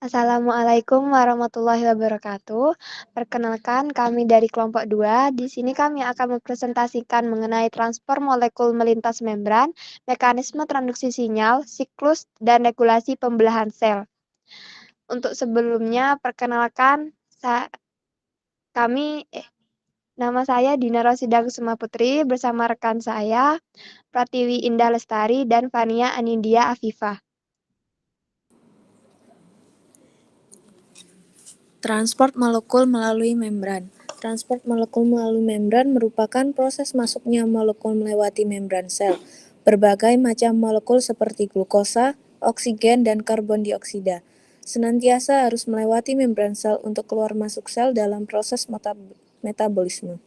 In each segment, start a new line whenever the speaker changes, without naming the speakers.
Assalamualaikum warahmatullahi wabarakatuh. Perkenalkan, kami dari kelompok 2. Di sini kami akan mempresentasikan mengenai transport molekul melintas membran, mekanisme transduksi sinyal, siklus, dan regulasi pembelahan sel. Untuk sebelumnya, perkenalkan, kami, nama saya Dina Rosida Kusuma Putri bersama rekan saya, Pratiwi Indah Lestari dan Fania Anindya Afifah.
Transport molekul melalui membran. Transport molekul melalui membran merupakan proses masuknya molekul melewati membran sel. Berbagai macam molekul seperti glukosa, oksigen, dan karbon dioksida senantiasa harus melewati membran sel untuk keluar masuk sel dalam proses metabolisme.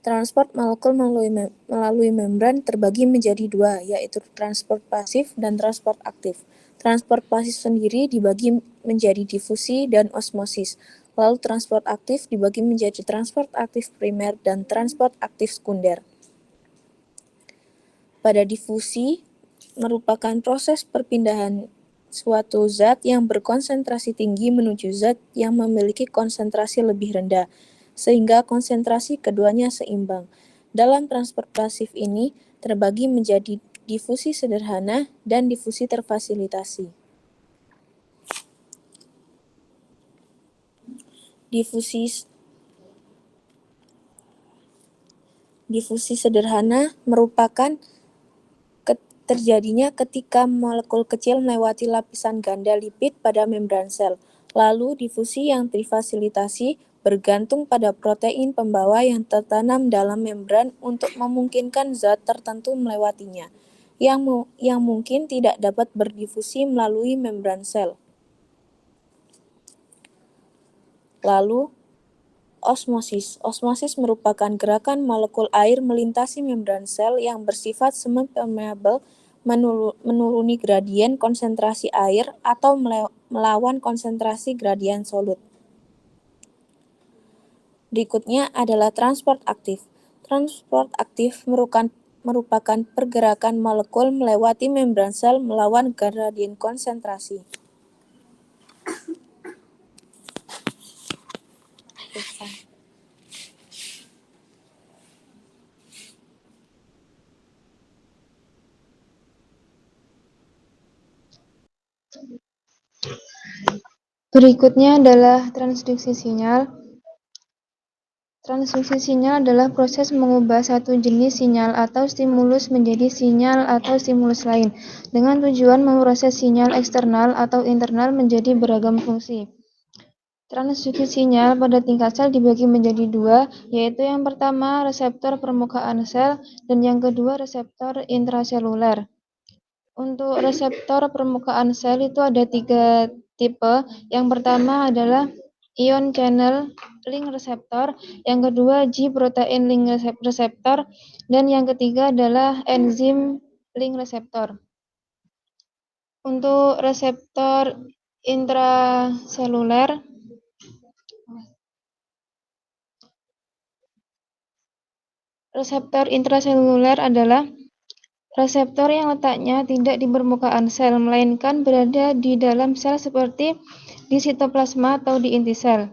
Transport molekul melalui membran terbagi menjadi dua, yaitu transport pasif dan transport aktif. Transport pasif sendiri dibagi menjadi difusi dan osmosis, lalu transport aktif dibagi menjadi transport aktif primer dan transport aktif sekunder. Pada difusi, merupakan proses perpindahan suatu zat yang berkonsentrasi tinggi menuju zat yang memiliki konsentrasi lebih rendah, sehingga konsentrasi keduanya seimbang. Dalam transport pasif ini terbagi menjadi difusi sederhana dan difusi terfasilitasi. Difusi sederhana merupakan terjadinya ketika molekul kecil melewati lapisan ganda lipid pada membran sel. Lalu difusi yang trifasilitasi bergantung pada protein pembawa yang tertanam dalam membran untuk memungkinkan zat tertentu melewatinya, yang mungkin tidak dapat berdifusi melalui membran sel. Lalu osmosis. Osmosis merupakan gerakan molekul air melintasi membran sel yang bersifat semi-permeabel, menuruni gradien konsentrasi air atau melawan konsentrasi gradien solut. Berikutnya adalah transport aktif. Transport aktif merupakan pergerakan molekul melewati membran sel melawan gradien konsentrasi.
Berikutnya adalah transduksi sinyal. Transduksi sinyal adalah proses mengubah satu jenis sinyal atau stimulus menjadi sinyal atau stimulus lain, dengan tujuan memproses sinyal eksternal atau internal menjadi beragam fungsi. Transduksi sinyal pada tingkat sel dibagi menjadi dua, yaitu yang pertama reseptor permukaan sel dan yang kedua reseptor intraseluler. Untuk reseptor permukaan sel itu ada 3 tipe. Yang pertama adalah ion channel link receptor, yang kedua G protein link receptor, dan yang ketiga adalah enzim link receptor. Untuk reseptor intraseluler adalah reseptor yang letaknya tidak di permukaan sel, melainkan berada di dalam sel seperti di sitoplasma atau di inti sel.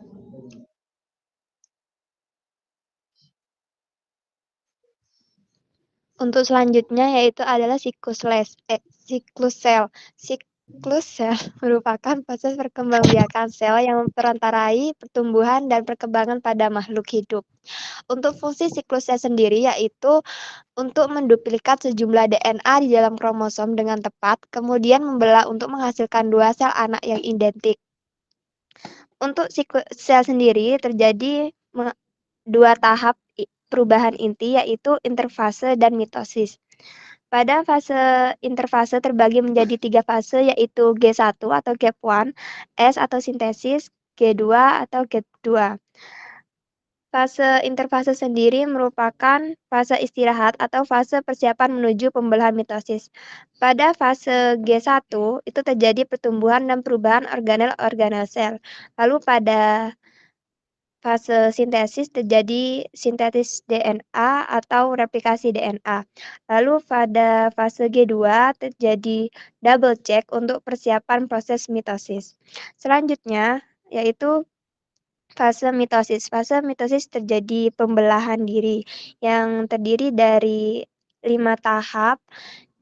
Untuk selanjutnya yaitu adalah siklus sel. Siklus sel merupakan proses perkembangbiakan sel yang memperantarai pertumbuhan dan perkembangan pada makhluk hidup. Untuk fungsi siklus sel sendiri yaitu untuk menduplikat sejumlah DNA di dalam kromosom dengan tepat, kemudian membelah untuk menghasilkan 2 sel anak yang identik. Untuk siklus sel sendiri terjadi 2 tahap perubahan inti, yaitu interfase dan mitosis. Pada fase interfase terbagi menjadi 3 fase, yaitu G1 atau gap 1, S atau sintesis, G2 atau gap 2. Fase interfase sendiri merupakan fase istirahat atau fase persiapan menuju pembelahan mitosis. Pada fase G1 itu terjadi pertumbuhan dan perubahan organel-organel sel. Lalu pada fase sintesis terjadi sintesis DNA atau replikasi DNA. Lalu pada fase G2 terjadi double check untuk persiapan proses mitosis. Selanjutnya yaitu fase mitosis. Fase mitosis terjadi pembelahan diri yang terdiri dari 5 tahap,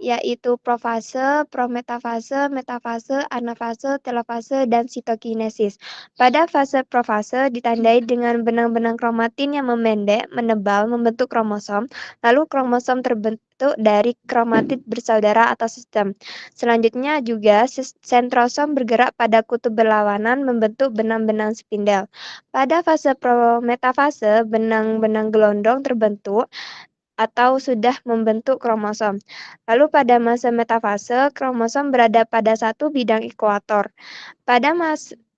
yaitu profase, prometafase, metafase, anafase, telofase, dan sitokinesis. Pada fase profase ditandai dengan benang-benang kromatin yang memendek, menebal, membentuk kromosom, lalu kromosom terbentuk dari kromatid bersaudara atau sistem. Selanjutnya juga sentrosom bergerak pada kutub berlawanan membentuk benang-benang spindel. Pada fase prometafase, benang-benang gelondong terbentuk atau sudah membentuk kromosom. Lalu pada masa metafase, kromosom berada pada satu bidang ekuator.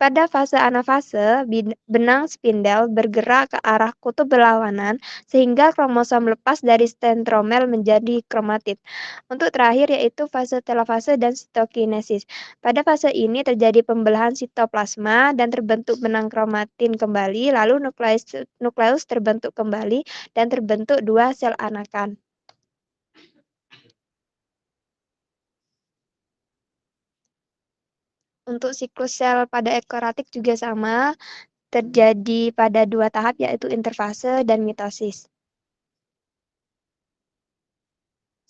Pada fase anafase, benang spindel bergerak ke arah kutub berlawanan sehingga kromosom lepas dari centromere menjadi kromatid. Untuk terakhir yaitu fase telofase dan sitokinesis. Pada fase ini terjadi pembelahan sitoplasma dan terbentuk benang kromatin kembali, lalu nukleus terbentuk kembali dan terbentuk 2 sel anakan. Untuk siklus sel pada eukariotik juga sama, terjadi pada 2 tahap yaitu interfase dan mitosis.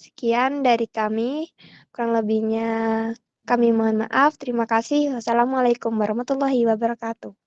Sekian dari kami, kurang lebihnya kami mohon maaf. Terima kasih. Wassalamualaikum warahmatullahi wabarakatuh.